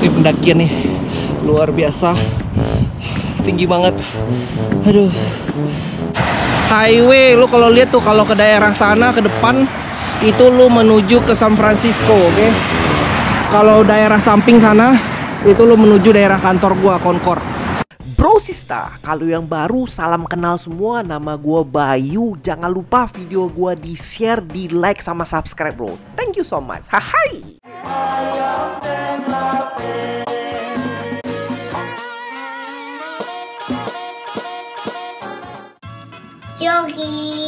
Ini pendakian nih luar biasa, tinggi banget. Aduh. Highway, lu kalau lihat tuh kalau ke daerah sana ke depan itu lu menuju ke San Francisco, oke? Kalau daerah samping sana itu lu menuju daerah kantor gua, Concord. Bro Sista, kalau yang baru salam kenal semua, nama gua Bayu. Jangan lupa video gua di share, di like sama subscribe bro. Thank you so much. Hai.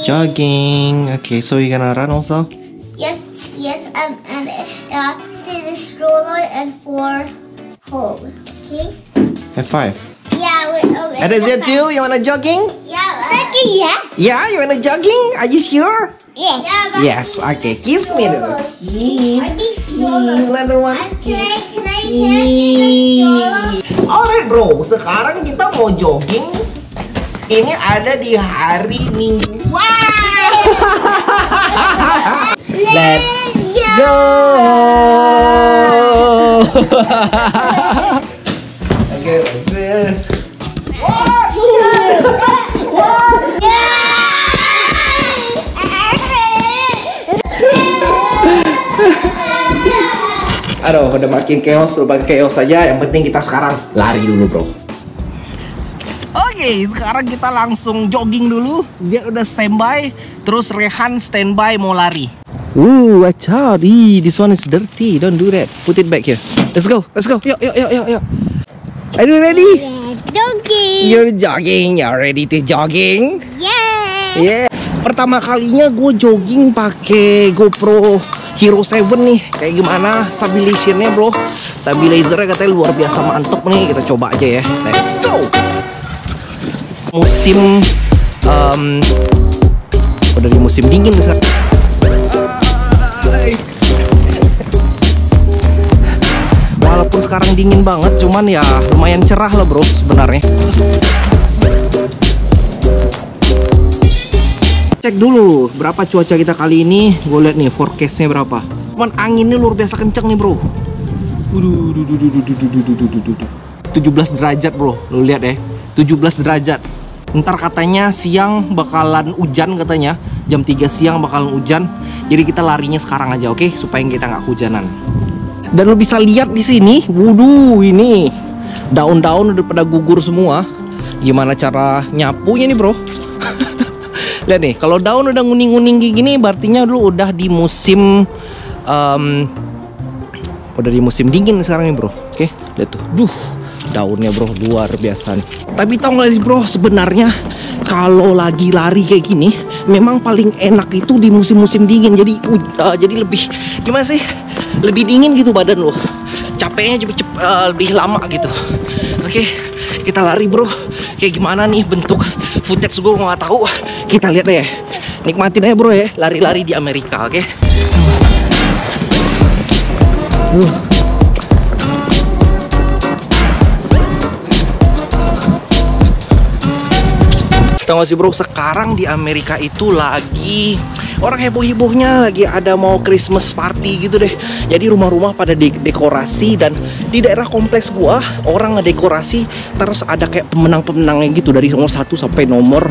Jogging. Okay, so you gonna run also? Yes, and see the stroller and 4 home. Okay. And 5. Yeah. And is it you? You wanna jogging? Yeah. Yeah, you wanna jogging? Are you sure? Yeah. Yes. Okay, kiss me dulu. Kiss. Another one. Can I see the stroller? Alright bro, sekarang kita mau jogging. Ini ada di hari Minggu. Wow! Let's go. Okay, like this. Aduh, udah makin chaos, aja. Yang penting kita sekarang lari dulu, bro. Oke, sekarang kita langsung jogging dulu. Dia udah standby, terus Rehan standby mau lari. Watch out. This one is dirty. Don't do that. Put it back here. Let's go. Yuk. Are you ready? Jogging. You're jogging. You're ready to jogging? Yeah. Pertama kalinya gue jogging pakai GoPro Hero 7 nih. Kayak gimana stabilizationnya bro? Stabilizernya katanya luar biasa mantap nih. Kita coba aja ya. Let's go. Musim udah di musim dingin sekarang. Walaupun sekarang dingin banget, cuman ya lumayan cerah lah bro sebenarnya. Cek dulu berapa cuaca kita kali ini. Gue lihat nih forecastnya berapa. Cuman anginnya luar biasa kenceng nih bro. 17 derajat bro. Lu lihat deh, 17 derajat. Ntar katanya siang bakalan hujan katanya. Jam 3 siang bakalan hujan. Jadi kita larinya sekarang aja, oke? Supaya kita nggak hujanan. Dan lo bisa lihat di sini, wuduh ini daun-daun udah pada gugur semua. Gimana cara nyapunya nih bro? Lihat nih, kalau daun udah nguning-nguning kayak gini, berartinya lu udah di musim dingin sekarang nih bro. Oke, lihat tuh, daunnya bro luar biasa nih. Tapi tau gak sih bro, sebenarnya kalau lagi lari kayak gini memang paling enak itu di musim-musim dingin. Jadi lebih gimana sih? Lebih dingin gitu badan lo. Capeknya lebih lama gitu. Oke, kita lari bro. Kayak gimana nih bentuk footage gue nggak tahu. Kita lihat deh. Nikmatin aja bro ya, lari-lari di Amerika, oke? Tahu gak sih bro, sekarang di Amerika itu lagi orang heboh-hebohnya, lagi ada mau Christmas party gitu deh. Jadi rumah-rumah pada dekorasi, dan di daerah kompleks gua orang ngedekorasi, terus ada kayak pemenang-pemenangnya gitu dari nomor 1 sampai nomor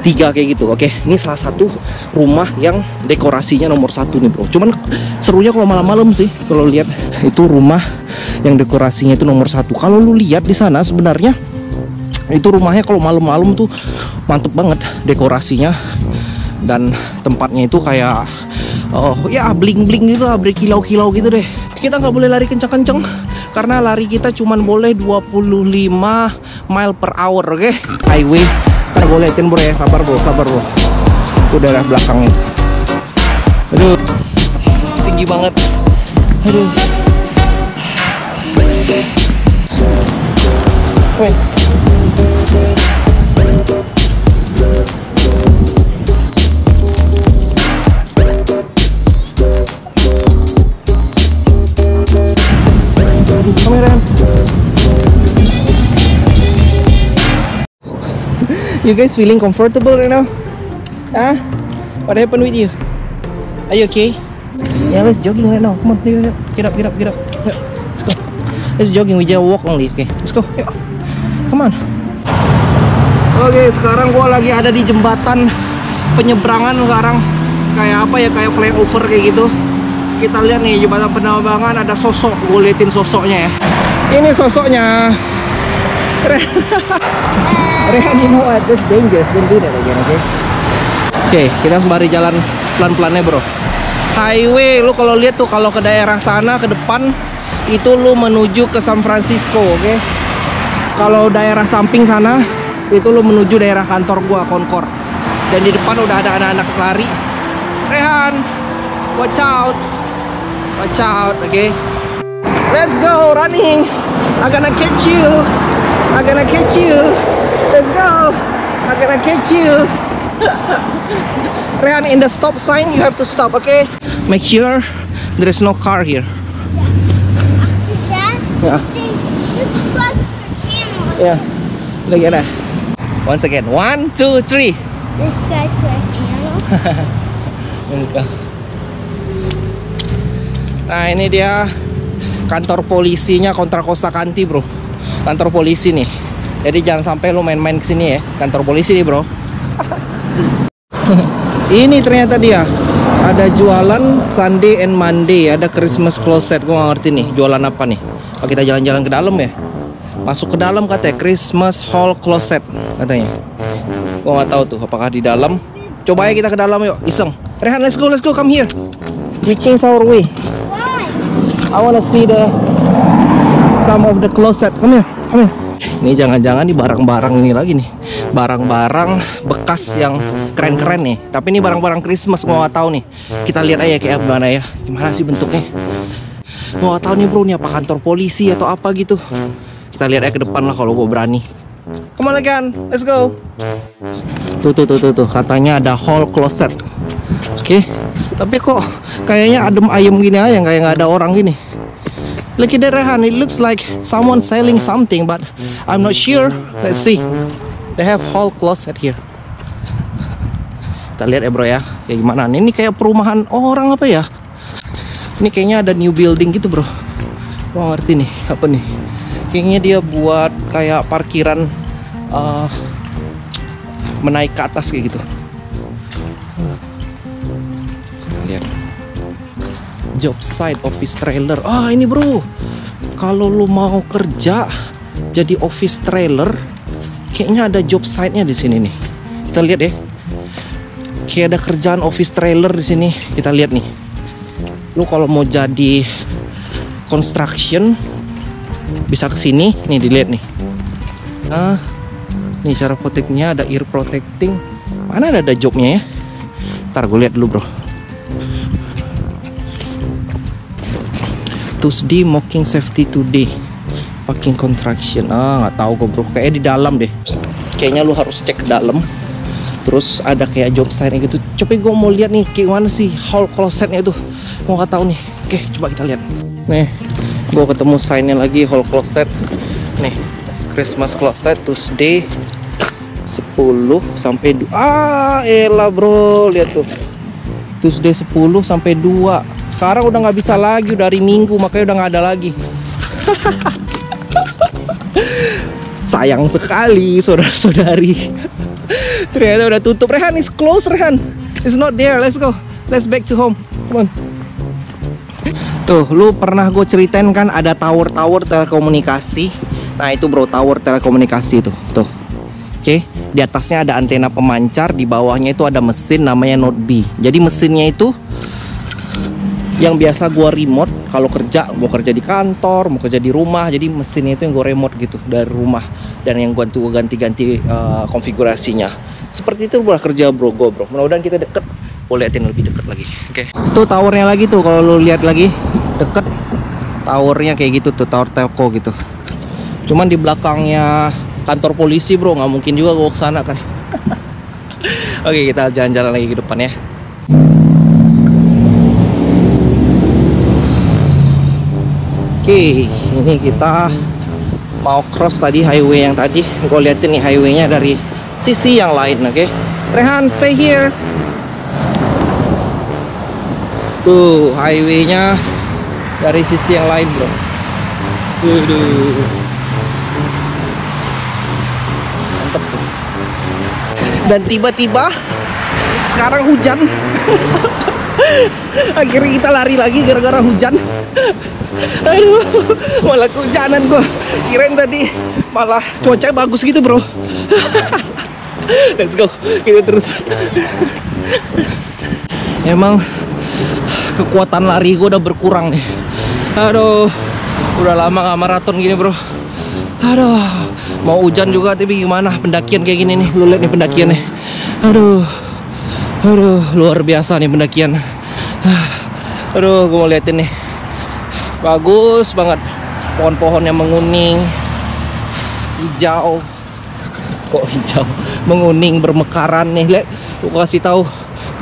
3 kayak gitu. Oke, ini salah satu rumah yang dekorasinya nomor 1 nih bro. Cuman serunya kalau malam-malam sih, kalau lihat itu rumah yang dekorasinya itu nomor 1. Kalau lu lihat di sana sebenarnya itu rumahnya kalau malam-malam tuh mantep banget dekorasinya, dan tempatnya itu kayak ya bling-bling gitu, berkilau-kilau gitu deh. Kita nggak boleh lari kencang-kencang karena lari kita cuman boleh 25 mile per hour, oke? Highway, ntar gue liatin bro ya, sabar bro. Itu daerah belakangnya. Aduh, tinggi banget. Aduh. You guys feeling comfortable right now? Huh? What happened with you? Are you okay? Yeah, let's jogging right now. Come on, yuk. Get up. Let's go. Let's jogging, we just walk only. Okay, let's go. Yuk. Come on. Oke, sekarang gua lagi ada di jembatan penyeberangan sekarang. Kayak apa ya, kayak flyover kayak gitu. Kita lihat nih jembatan penyeberangan, ada sosok. Gue liatin sosoknya ya. Ini sosoknya. Rehan, you know what? That's dangerous. Don't do that again, okay? Oke, kita sembari jalan pelan-pelannya, bro. Highway, lu kalau lihat tuh, kalau ke daerah sana ke depan itu lu menuju ke San Francisco, oke? Kalau daerah samping sana itu lu menuju daerah kantor gua, Concord. Dan di depan udah ada anak-anak lari. Rehan, watch out, oke? Let's go running. I'm gonna catch you. Let's go. I'm gonna catch you. Rehan, in the stop sign you have to stop, okay? Make sure there is no car here. Yeah. Yeah. Look at that. Once again. 1, 2, 3. This guy for a channel. Nah, ini dia kantor polisinya Contra Costa County, bro. Kantor polisi nih. Jadi jangan sampai lu main-main kesini ya. Kantor polisi nih, bro. Ini ternyata dia. Ada jualan Sunday and Monday. Ada Christmas closet. Gue gak ngerti nih jualan apa nih. Apa kita jalan-jalan ke dalam ya? Masuk ke dalam katanya Christmas Hall Closet katanya. Gue gak tahu tuh apakah di dalam. Coba ya kita ke dalam yuk, iseng. Rehan, let's go, come here. We change our way. Why? I wanna see some of the closet. Come here. Ini jangan-jangan nih barang-barang ini lagi nih. Barang-barang bekas yang keren-keren nih. Tapi ini barang-barang Christmas, gue gak tahu nih. Kita lihat aja kayak gimana ya. Gimana sih bentuknya? Gue gak tahu nih, bro, ini apa kantor polisi atau apa gitu. Kita lihat aja ke depan lah kalau gue berani. Come on again, let's go. Tuh, katanya ada hall closet. Oke, tapi kok kayaknya adem ayem gini aja, kayak nggak ada orang gini. Look at that, Rehan, it looks like someone selling something, but I'm not sure. Let's see. They have hall closet here. Kita lihat ya, bro ya, kayak gimana. Ini kayak perumahan orang apa ya? Ini kayaknya ada new building gitu, bro. Gua ngerti nih, apa nih? Kayaknya dia buat kayak parkiran menaik ke atas kayak gitu. Kita lihat. Job site office trailer. Ini, bro. Kalau lu mau kerja jadi office trailer, kayaknya ada job site-nya di sini nih. Kita lihat deh. Kayak ada kerjaan office trailer di sini. Kita lihat nih. Lu kalau mau jadi construction bisa ke sini nih, dilihat nih. Nih cara protectnya, ada ear protecting. Mana ada jobnya ya? Ntar gue lihat dulu, bro. Tuesday mocking safety today. Parking construction. Nggak tahu gue, bro. Kayaknya di dalam deh. Kayaknya lu harus cek ke dalam. Terus ada kayak job sign gitu. Coba gue mau lihat nih kayak mana sih hall closetnya itu. Mau nggak tahu nih. Oke, coba kita lihat. Nih, gue ketemu signnya lagi, hall closet. Nih, Christmas closet Tuesday 10 sampai 2. Elah, bro, lihat tuh. Tuesday 10 sampai 2. Sekarang udah nggak bisa lagi, udah hari Minggu, makanya udah nggak ada lagi. Sayang sekali, saudara-saudari. Ternyata udah tutup. Rehan, is close, Rehan. It's not there. Let's go. Let's back to home. Come on. Tuh, lu pernah gue ceritain kan ada tower-tower telekomunikasi. Nah, itu, bro, tower telekomunikasi itu. Tuh. Oke, di atasnya ada antena pemancar, di bawahnya itu ada mesin namanya Node B. Jadi mesinnya itu yang biasa gua remote kalau kerja, mau kerja di kantor, mau kerja di rumah. Jadi mesinnya itu yang gua remote gitu dari rumah, dan yang gua ganti-ganti konfigurasinya. Seperti itu buat kerja, bro. Mudah-mudahan kita deket. Boleh liatin lebih deket lagi. Oke. Itu towernya lagi tuh, kalau lu lihat lagi deket, towernya kayak gitu tuh, tower telco gitu. Cuman di belakangnya kantor polisi, bro, nggak mungkin juga gua kesana kan. Oke, kita jalan-jalan lagi ke depan ya. Oke, ini kita mau cross tadi highway yang tadi. Gue liatin nih highwaynya dari sisi yang lain, oke? Rehan, stay here. Tuh, highwaynya dari sisi yang lain, bro. Waduh. Mantep tuh. Dan tiba-tiba sekarang hujan. Akhirnya kita lari lagi gara-gara hujan. Aduh, malah kehujanan gua. Kirain tadi malah cuaca bagus gitu, bro. Let's go, kita terus. Emang kekuatan lari gua udah berkurang nih. Aduh, udah lama gak maraton gini, bro. Aduh, mau hujan juga tapi gimana pendakian kayak gini nih. Lu lihat nih pendakiannya. Aduh, luar biasa nih pendakian. Aduh, gue mau liatin nih. Bagus banget. Pohon-pohon yang menguning, hijau. Kok hijau? Menguning, bermekaran nih. Lihat, gue kasih tahu.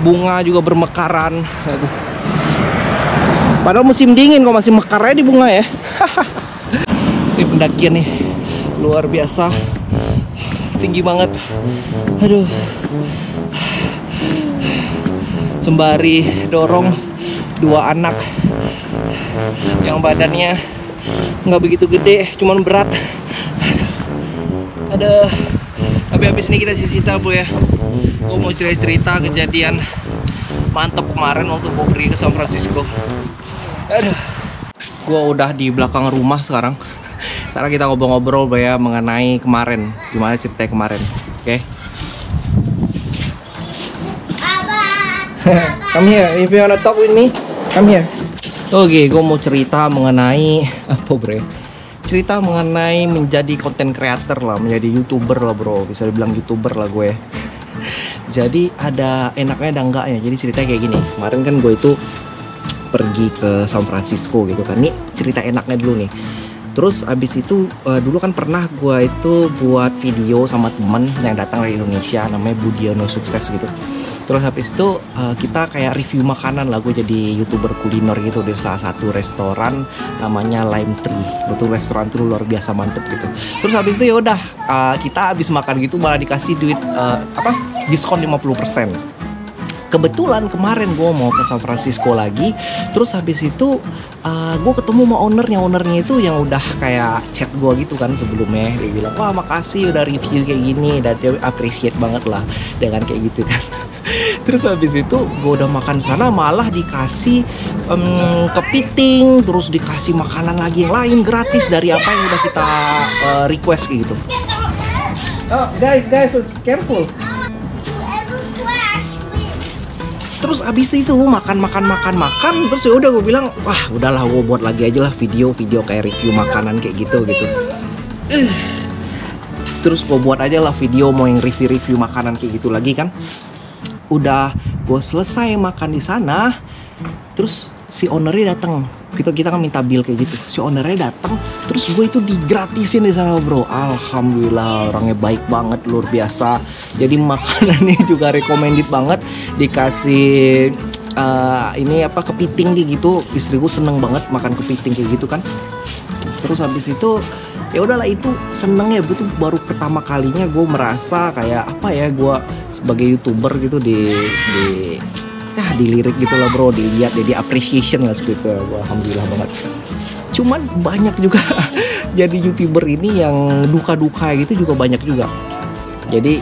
Bunga juga bermekaran. Aduh. Padahal musim dingin kok masih mekarnya di bunga ya. Ini pendakian nih. Luar biasa. Tinggi banget. Aduh. Sembari dorong dua anak yang badannya nggak begitu gede, cuman berat. Aduh. Tapi habis ini kita cerita, bro ya. Gue mau cerita kejadian mantep kemarin waktu gue pergi ke San Francisco. Aduh. Gue udah di belakang rumah sekarang. Sekarang kita ngobrol-ngobrol ya mengenai kemarin, gimana ceritanya kemarin. Oke? Come here, if you wanna talk with me, come here. Oke, gue mau cerita mengenai apa, bro? Cerita mengenai menjadi content creator lah, menjadi YouTuber lah, bro. Bisa dibilang YouTuber lah gue. Jadi ada enaknya ada enggaknya. Jadi ceritanya kayak gini. Kemarin kan gue itu pergi ke San Francisco gitu kan. Nih cerita enaknya dulu nih. Terus abis itu dulu kan pernah gue itu buat video sama temen yang datang dari Indonesia, namanya Budiono Sukses gitu. Terus habis itu kita kayak review makanan lah. Gue jadi YouTuber kuliner gitu di salah satu restoran namanya Lime Tree. Betul, restoran tuh luar biasa mantep gitu. Terus habis itu ya udah kita habis makan gitu malah dikasih duit diskon 50%. Kebetulan kemarin gue mau ke San Francisco lagi. Terus habis itu gue ketemu sama ownernya itu yang udah kayak chat gue gitu kan sebelumnya. Dia bilang, wah makasih udah review kayak gini. Dan dia appreciate banget lah dengan kayak gitu kan. Terus habis itu gue udah makan sana malah dikasih kepiting. Terus dikasih makanan lagi yang lain gratis dari apa yang udah kita request kayak gitu. Oh guys careful. Terus abis itu makan terus ya udah gue bilang wah udahlah gue buat lagi aja lah video kayak review makanan kayak gitu. Terus gue buat aja lah video mau yang review makanan kayak gitu lagi kan. Udah gue selesai makan di sana, terus si ownernya datang. Kita kan minta bill kayak gitu. Si ownernya datang, terus gue itu digratisin di sana, bro. Alhamdulillah, orangnya baik banget, luar biasa. Jadi makanannya juga recommended banget. Dikasih ini apa kepiting gitu. Istriku seneng banget makan kepiting kayak gitu kan. Terus habis itu ya udahlah itu seneng ya, itu baru pertama kalinya gue merasa kayak apa ya, gue sebagai YouTuber gitu dilirik gitu lah, bro, dilihat, di appreciation lah seperti itu. Alhamdulillah banget. Cuman banyak juga jadi YouTuber ini yang duka-duka gitu juga banyak juga. Jadi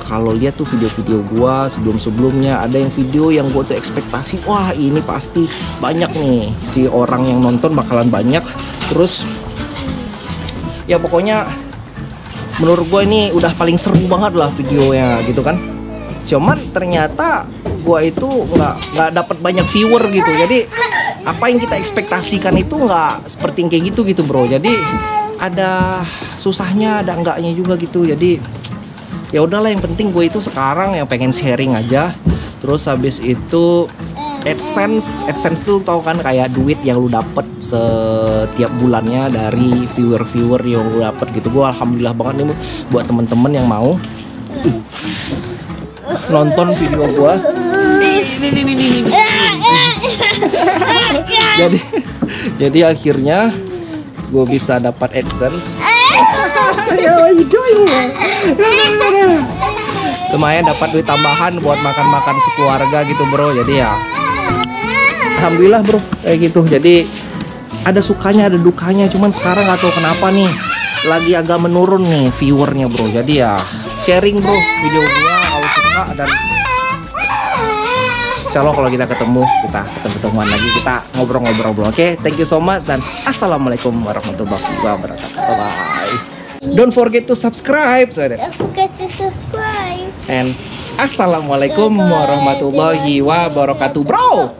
kalau lihat tuh video-video gue sebelum-sebelumnya, ada yang video yang gue tuh ekspektasi wah ini pasti banyak nih si orang yang nonton bakalan banyak. Terus ya pokoknya menurut gue ini udah paling seru banget lah videonya gitu kan. Cuman ternyata gue itu nggak dapat banyak viewer gitu. Jadi apa yang kita ekspektasikan itu nggak seperti yang kayak gitu bro. Jadi ada susahnya ada enggaknya juga gitu. Jadi ya udahlah, yang penting gue itu sekarang yang pengen sharing aja. Terus habis itu AdSense tuh tau kan kayak duit yang lu dapet setiap bulannya dari viewer yang lu dapet gitu. Gue alhamdulillah banget nih buat temen-temen yang mau nonton video gue. Jadi akhirnya gue bisa dapat AdSense. Lumayan dapat duit tambahan buat makan-makan sekeluarga gitu bro. Jadi ya alhamdulillah bro kayak gitu. Jadi ada sukanya ada dukanya, cuman sekarang nggak tahu kenapa nih lagi agak menurun nih viewernya bro. Jadi ya sharing bro video gua kalau suka, dan insya Allah kalau kita ketemuan lagi, kita ngobrol-ngobrol. Oke, thank you so much dan assalamualaikum warahmatullahi wabarakatuh. Bye. Don't forget to subscribe. Don't forget to subscribe. And assalamualaikum warahmatullahi wabarakatuh, bro.